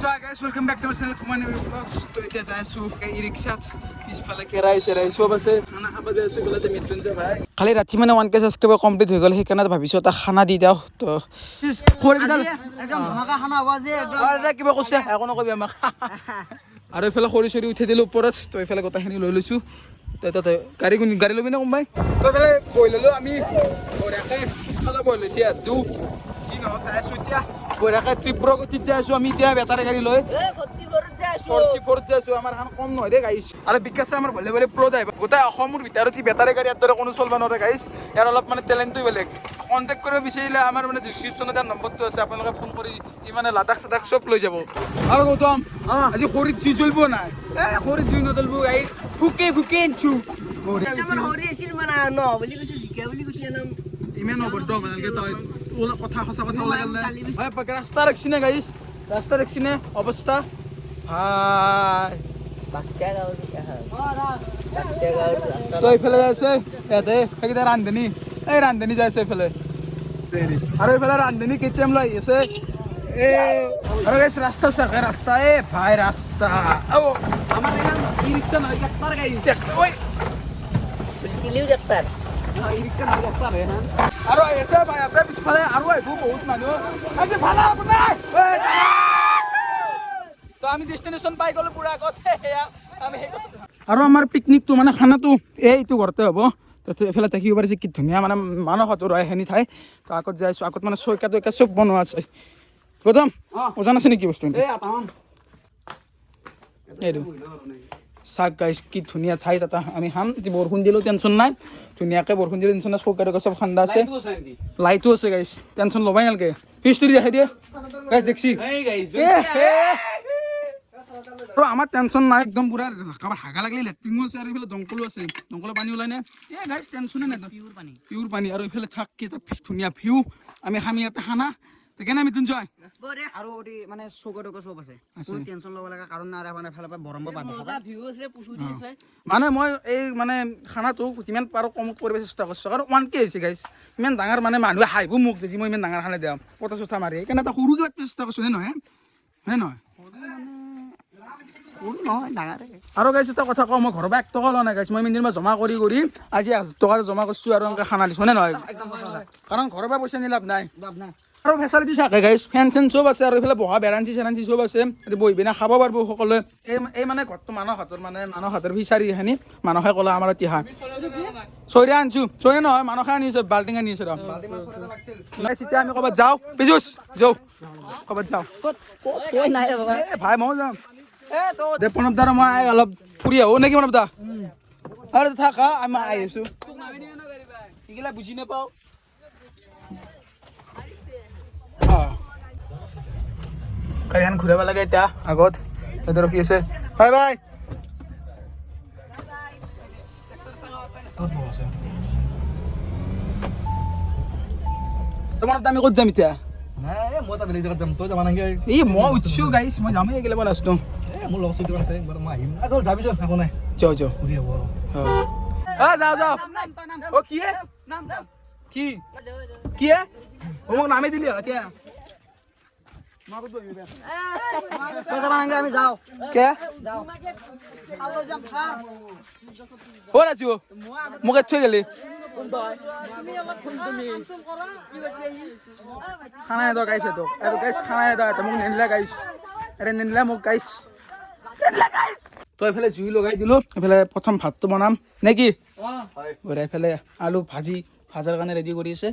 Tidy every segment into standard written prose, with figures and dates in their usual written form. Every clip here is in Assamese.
So hi guys, welcome back to my channel Kumar Nevi Vlogs. तो इथे जायसो काही रिक्षात পিছফালে কেৰাই চেৰাই সব আছে খানা খাব যাইছো গলে যে মৃত্যুঞ্জয় ভাই খালি ৰাতি মানে 1k সাবস্ক্ৰাইবাৰ কমপ্লিট হৈ গল সেইকাৰণে ভাবিছো এটা খানা দি দাও তো খৰিডাল একদম ধমাকা খানা হ'ব যে একদম আৰু কিবা কৈছে একো নকবি আমাক আৰু ইফালে খৰি চৰি উঠাই দিলো ওপৰত তো ইফালে গোটাখিনি লৈ লৈছো তো গাড়ী লবি না কোনবাই তো ইফালে বই ললো আমি বঢ়িয়াকে পিছফালে বই লৈছি আৰু দু যি নহয় যাইছো এতিয়া বঢ়িয়াকে তীব্ৰ গতিত যাইছো আমি এতিয়া বেটাৰী গাড়ী লৈ 44 যাইছো আমাৰ খান কম নহয় দে গাইছ আৰু বিকাশে আমাৰ ভলে ভলে প্ৰ ড্ৰাইভাৰ গোটাই অসমৰ ভিতৰত বেটাৰী গাড়ী ইয়াৰ দৰে কোনো চলবা নোৱাৰে গাইছ ইয়াৰ অলপ মানে টেলেণ্টটো বেলেগ কণ্টেক্ট কৰিব বিচাৰিলে আমাৰ মানে ডিছক্ৰিপশ্যনত তাৰ নম্বৰটো আছে আপোনালোকে ফোন কৰি ই মানে লাডাখ চাডাখ চব লৈ যাব আৰু গৌতম আজি খৰিত জুই জ্বলিব নাই খৰিত জুই নজ্বলিব এই ফুকে আনছো আমাৰ হৰি আছিল মানে ন বুলি কৈছে জিকা বুলি কৈছে নাম ইমান অবদ্ধ ভালকে তই কথা সঁচা কথা ওলাই গ'ল ৰাস্তা ৰাখিনে গাইছ ৰাস্তা ৰাখিনে অৱস্থা ভাই বাক্কা গাঁও তো এইফালে যাইছে ইয়াতে সেইকেইটা ৰান্ধনী এই ৰান্ধনী যাইছে এইফালে আৰু এইফালে ৰান্ধনী কেটিএম লৈ আহি আছে আৰু গাইছ ৰাস্তা চাকে ৰাস্তা ভাই ৰাস্তা আমাৰ এখন ই ৰিক্সা নহয় ট্ৰেক্টৰ গাড়ী ঐ কিলিও ডাক্তাৰ ই ৰিক্সা নহয় ট্ৰেক্টৰ আৰু আহিছে ভাই ইয়াতে পিছফালে আৰু আহিব বহুত মানুহ আজি ভালে আপোনাৰ তো আমি ডেষ্টিনেশ্যন পাই গ'লো পুৰা আগত আমি আৰু আমাৰ পিকনিকটো মানে খানাটো এইটো ঘৰতে হ'ব তো এইফালে থাকিব পাৰিছে কি ধুনীয়া মানে মানসহঁতৰ এখিনি ঠাই তো আগত যাইছোঁ আগত মানে চৈকা তৈকা চব বনোৱা আছে গৌতম ওজন আছে নেকি বস্তু এইটো চাক গাইছ কি ধুনীয়া ঠাই তাতে আমি খাম বৰষুণ দিলেও টেনশ্যন নাই ধুনীয়াকৈ বৰষুণ দিলেও টেনশ্যন নাই চৌকা তৌকা চব ঠাণ্ডা আছে লাইটো আছে গাইছ টেনশ্যন ল'বাই নালাগে পিছটো দেখাই দিয়ে গাইছ দেখছি আৰু আমাৰ টেনশ্যন নাই একদম পুৰা কাৰোবাৰ হাগা লাগিলে লেট্ৰিনো আছে আৰু এইফালে দমকলো আছে দমকলৰ পানী ওলাই নে গাইছ টেনশ্যনে নাই পিয়ৰ পানী আৰু এইফালে থাক কি এটা ধুনীয়া ভিউ আমি খাম ইয়াতে খানা কেনে মৃত্যুঞ্জয় আৰু মানে চৌকা টৌকা চব আছে কোনো টেনশ্যন ল'ব লগা কাৰণ নাই মানে এফালৰ পৰা বৰম্ব পানী ভিউ আছে পুখুৰী আছে মানে মই এই মানে খানাটো যিমান পাৰোঁ কমত কৰিব চেষ্টা কৰিছোঁ আৰু 1k হৈছে গাইছ ইমান ডাঙৰ মানে মানুহে হাঁহিব মোক দেখি মই ইমান ডাঙৰ খানা দিওঁ পটা চটা মাৰি সেইকাৰণে এটা সৰু কিবা চেষ্টা কৰিছোঁ নে নহয় আৰু গাইছ এটা কথা কওঁ মই ঘৰৰ পৰা 1 টকা লোৱা নাই গাইছ মই ইমান জমা কৰি আজি 1000 টকা জমা কৰিছোঁ আৰু এনেকৈ খানা দিছোঁ নে নহয় কাৰণ ঘৰৰ পৰা পইচা নি লাভ নাই আৰু ফেচালিটি থাকে গাইছ ফেন চেন চব আছে আৰু এইফালে বহা বেৰাঞ্চি চেৰাঞ্চি চব আছে বহি পিনে খাব পাৰিব সকলোৱে এই মানে ঘৰটো মানসহাটৰ ফিচাৰী এখিনি মানসে ক'লে আমাৰ তিহা চৈৰা আনিছোঁ চৈৰা নহয় মানসে আনিছে বাল্টিং আনি আছে এতিয়া আমি ক'ৰবাত যাওঁ পিজুচ যাওঁ ক'ৰবাত যাওঁ ভাই ময়ো যাম দে প্ৰণৱ দা মই অলপ ফুৰি আহোঁ নেকি প্ৰণৱ দা আৰু থাকা আমি আহি আছোঁ সেইগিলা বুজি নাপাওঁ গাড়ীখন ঘূৰাব লাগে এতিয়া আগত তাতে ৰখি আছে বাই বাই তোমাৰ আমি ক'ত যাম এতিয়া মই উঠিছোঁ গাইছ মই যামেই একেলগে লাষ্টটো যাওঁ যাওঁ অ' কি মোক নামি দিলি এতিয়া আমি যাওঁ ক'ত আছো মোক থৈ গেলি খানা এদ গাইছে তোক আৰু গাইছ খানা এদ মোক নিদিলে গাইছ নিদিলে মোক গাইছ তই এইফালে জুই লগাই দিলোঁ এইফালে প্ৰথম ভাতটো বনাম নে কি এইফালে আলু ভাজাৰ কাৰণে ৰেডি কৰি আছে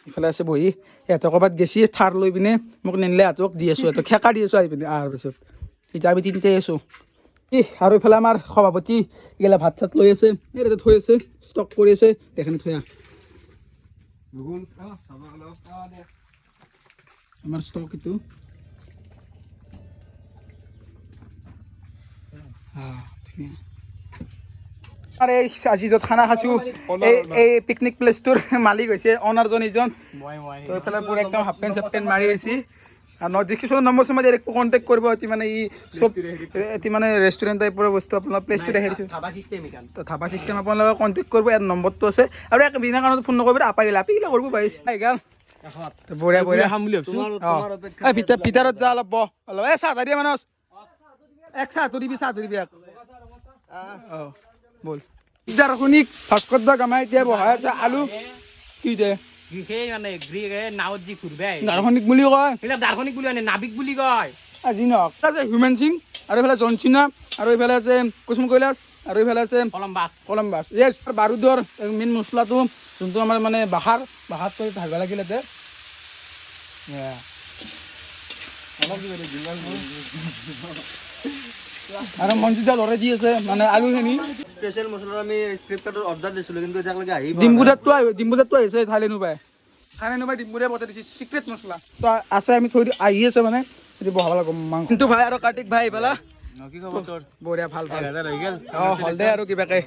ইফালে আছে বহি সিহঁতে ক'ৰবাত গেছি থাৰ লৈ পিনে মোক নিনিলে সিহঁতক দি আছোঁ সিহঁতক খেকা দি আছোঁ আহি পিনে অহাৰ পিছত এতিয়া আমি তিনিটাই আছোঁ আৰু ইফালে আমাৰ সভাপতি এইগিলা ভাত চাত লৈ আছে এই তাতে থৈ আছে ষ্টক কৰি আছে এইখিনি থৈ আমাৰ ষ্টক এইটো ধুনীয়া আৰু এই আজি য'ত খানা খাইছোঁ এই পিকনিক প্লেচটোৰ মালিক হৈছে অনাৰজন এইজন তো এইফালে পুৰা একদম হাফ পেণ্ট চাফ পেণ্ট মাৰি আহিছে আৰু ডিছক্ৰিপশ্যনত নম্বৰ চম্বৰ একো কণ্টেক্ট কৰিব এটি মানে ই চব এটি মানে ৰেষ্টুৰেণ্ট টাইপৰ বস্তু আপোনাৰ প্লেচটো দেখাই দিছোঁ তো ধাবা চিষ্টেম আপোনালোকে কণ্টেক্ট কৰিব ইয়াত নম্বৰটো আছে আৰু এক বিনা কাৰণত ফোন নকৰিব আপাগিলা কৰিব পাৰিছে গ'ল বঢ়িয়া বঢ়িয়া খাম বুলি ভাবছো এই ভিতৰত যা অলপ বহ অলপ এই চাহ দিয়া মানুহ এক চাহটো দিবি এক বল দাৰখনিক ভাস্কৰ দা গামাই এতিয়া বহাই আছে আলু কি দে সেই মানে নাৱত যি ঘূৰবে দাৰখনিক বুলি কয় এইবিলাক দাৰ্শনিক বুলি মানে নাবিক বুলি কয় আজি নহওক আছে হিউমেন সিং আৰু এইফালে জনচিনা আৰু এইফালে আছে কুসুম কৈলাশ আৰু এইফালে আছে কলম্বাছ য়েছ বাৰুদৰ মেইন মছলাটো যোনটো আমাৰ মানে বাহাৰটো ঢাকিব লাগিল ইয়াতে আৰু মনজিদা লৰাই দি আছে মানে আলুখিনি স্পেচিয়েল মছলা আমি ফ্লিপকাৰ্টত অৰ্ডাৰ দিছিলোঁ কিন্তু এতিয়ালৈকে আহি ডিম্বুদাতটো আহিছে থাইলেণ্ডৰ পৰা ডিম্বুদাই পঠাই দিছে চিক্ৰেট মছলা তো আছে আমি থৈ আহি আছে মানে এতিয়া বহাব লাগিব মাংস কিন্তু ভাই আৰু কাৰ্তিক ভাই এইফালে কি খবৰ তোৰ বঢ়িয়া ভাল হৈ গেল হ'ল দে আৰু কিবাকে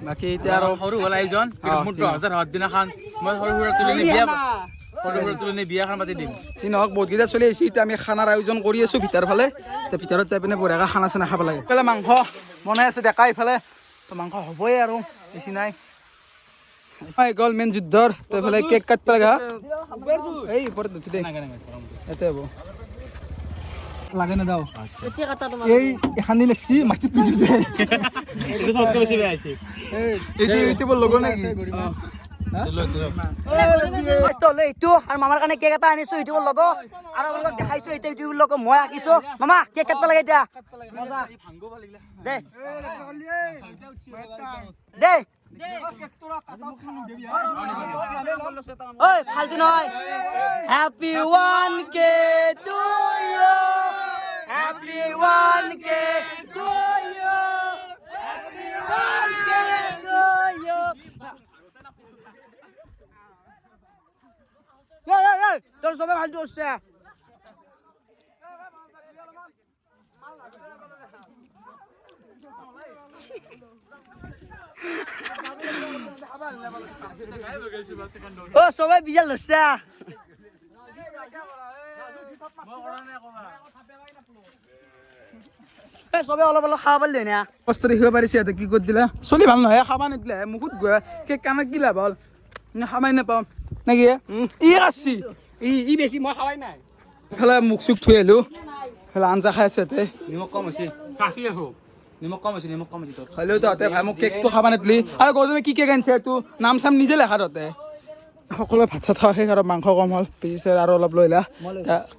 বাকী এতিয়া আৰু সৰু হ'ল আয়োজন মোৰ 10,000 হোৱাৰ দিনাখন মই সৰু সুৰা তুলনি বিয়াখন পাতি দিম যি নহওক বহুতকেইটা চলি আহিছে এতিয়া আমি খানাৰ আয়োজন কৰি আছোঁ ভিতৰৰ ফালে এতিয়া ভিতৰত যাই পিনে বঢ়িয়াকৈ খানা চানা খাব লাগে এইফালে মাংস বনাই আছে ডেকা এইফালে তো মাংস হ'বই আৰু বেছি নাই গ'ল মেইন যুদ্ধৰ তো এইফালে কেক কাটিব লাগে হা এই ওপৰত নুঠি দে ইয়াতে হ'ব লাগে না দাও এই এখানি লেখছি মাছি পিছু যায় এইটো সবকে বেছি বেয়া হৈছে এইটো বৰ লগৰ নেকি এইটো আৰু মামাৰ কাৰণে কেক এটা আনিছো ইউটিউবৰ লগত আৰু আপোনালোকক দেখাইছো এতিয়া ইউটিউবৰ লগত মই আঁকিছো মামা কেক কাটিব লাগে এতিয়া দে দে ঐ ফাল্টি নহয় happy 1K to you happy 1K to you happy 1K to you তোর সবাই ফালতু হচ্ছে ও সবাই বিজাল হচ্ছে সবে অলপ অলপ খাব পারলি না কষ্ট দেখিব পাৰিছে ইয়াতে কি কৰি দিলা চলি ভাল নহয় খাবা নিদিলে মুখত গৈ কেক কাণত কি লাভ হ'ল খাবাই নাপাওঁ নেকি ই কাটছি ই বেছি মই খাৱাই নাই এইফালে মুখ চুখ ধুই আহিলোঁ এইফালে আঞ্জা খাই আছে ইয়াতে নিমখ কম হৈছে নিমখ কম হৈছে তোৰ হ'লেও তহঁতে ভাই মোক কেকটো খাবা নিদিলি আৰু গৌতমে কি কেক আনিছে এইটো নাম চাম নিজে লেখা তহঁতে সকলোৱে ভাত চাত খাওঁ শেষ আৰু মাংস কম হ'ল পিছে আৰু অলপ লৈ লা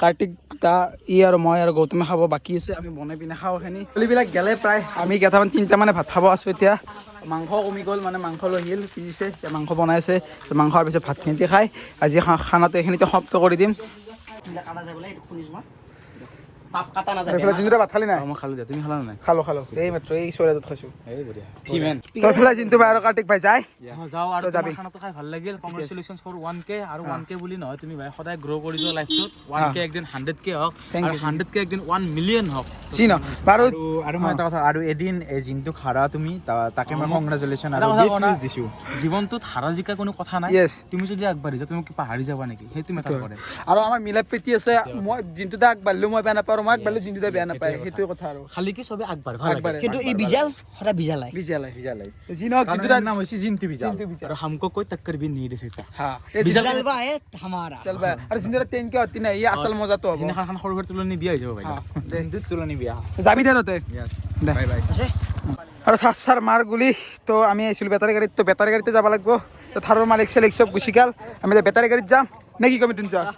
কাৰ্তিক তা ই আৰু মই আৰু গৌতমে খাব বাকী আছে আমি বনাই পিনে খাওঁ এইখিনি চলিবিলাক গেলে প্ৰায় আমি কেইটামান তিনিটামানে ভাত খাব আছোঁ এতিয়া মাংস কমি গ'ল মানে মাংস লৈ আহিল পিছে এতিয়া মাংস বনাইছে মাংস হোৱাৰ পিছত ভাতখিনি খাই আজি খানাটো এইখিনিতে সমাপ্ত কৰি দিম এইফালে জিন্তুৰে ভাত খালি নাই মই খালো দিয়া তুমি খালা নাই খালোঁ এই মাত্ৰ এই চৰাইটোত খাইছোঁ এই বঢ়িয়া কিমান তই এইফালে জিন্তু ভাই আৰু কাৰ্তিক ভাই যায় যাওঁ আৰু যাবি খানাটো খাই ভাল লাগিল কংগ্ৰেচুলেশ্যনছ ফৰ 1K আৰু 1K বুলি নহয় তুমি ভাই সদায় গ্ৰ' কৰি যোৱা লাইফটোত 1K একদিন 100K হওক আৰু 100K একদিন 1 মিলিয়ন হওক চিন বাৰু আৰু মই এটা কথা আৰু এদিন জিন্তু খাৰা তুমি তাকে মই কংগ্ৰেচুলেশ্যন আৰু দিছোঁ জীৱনটোত হাৰা জিকা কোনো কথা নাই য়েছ তুমি যদি আগবাঢ়ি যোৱা তুমি কি পাহৰি যাবা নেকি সেইটো মেটাৰ কৰে আৰু আমাৰ মিলা প্ৰীতি আছে মই জিন্তুদা আগবাঢ়িলোঁ মই বেয়া নাপাওঁ মই আগবাঢ়িলোঁ জিন্তুদা বেয়া নাপায় সেইটোৱে কথা আৰু খালি কি চবে আগবাঢ়ে কিন্তু এই বিজাল সদায় বিজালাই বিজালাই যি নহওক জিন্তুদাৰ নাম হৈছে জিন্তু বিজাল আৰু হামকো কৈ টক্কৰ भी नहीं दे सकता হা বিজাল বা হে হামাৰা চল ভাই আৰু জিন্তুদাৰ টেনকে অতি নাই ই আচল মজাটো হ'ব দিনাখন সৰু সৰু তুলনি বিয়া হৈ যাব ভাই জিন্তুত তুলনি বিয়া যাবি দে ততে দে বাই বাই আৰু থাৰ মাৰ গুলি তো আমি আহিছিলোঁ বেটাৰী গাড়ীত তো বেটাৰী গাড়ীতে যাব লাগিব তো থাৰৰ মালিক চালিক চব গুচি গ'ল আমি বেটাৰী গাড়ীত যাম নে কি কমি তুমি যোৱা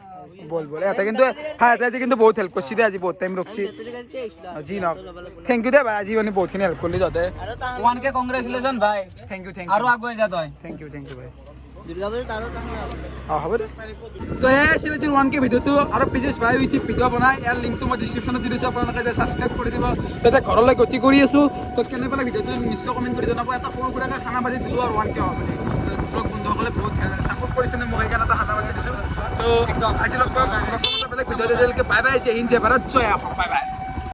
বল এটা কিন্তু হ্যাঁ এটা আজি কিন্তু বহুত হেল্প কৰিছে দে আজি বহুত টাইম ৰখছি জি নহওক থেংক ইউ দে ভাই আজি মানে বহুতখিনি হেল্প কৰিলি তহঁতে 1K কংগ্ৰেচুলেশ্যন ভাই থেংক ইউ আৰু আগুৱাই যা তই থেংক ইউ ভাই দুৰ্গা পূজাত আৰু অঁ হ'ব দে তো এই আছিলে যে 1K ভিডিঅ'টো আৰু প্লিজ ভাই ইউটিউব ভিডিঅ' বনাই ইয়াৰ লিংকটো মই ডিছক্ৰিপশ্যনত দি দিছোঁ আপোনালোকে যে ছাবস্ক্ৰাইব কৰি দিব তাতে ঘৰলৈ গতি কৰি আছোঁ তো কেনে পালে ভিডিঅ'টো নিশ্চয় কমেণ্ট কৰি জনাব এটা সৰু সুৰাকৈ খানা বাজি দিলোঁ আৰু 1K হ'ব বুলি ব্লগ বন্ধুসকলে বহুত ছাপোৰ্ট কৰিছে নে মোক সেইকাৰণে এটা খানা বাজি দিছোঁ তো আজি লগ পাওঁ বেলেগ ভিডিঅ'টো বাই বাই জয় হিন্দ জয় ভাৰত জয় অসম বাই বাই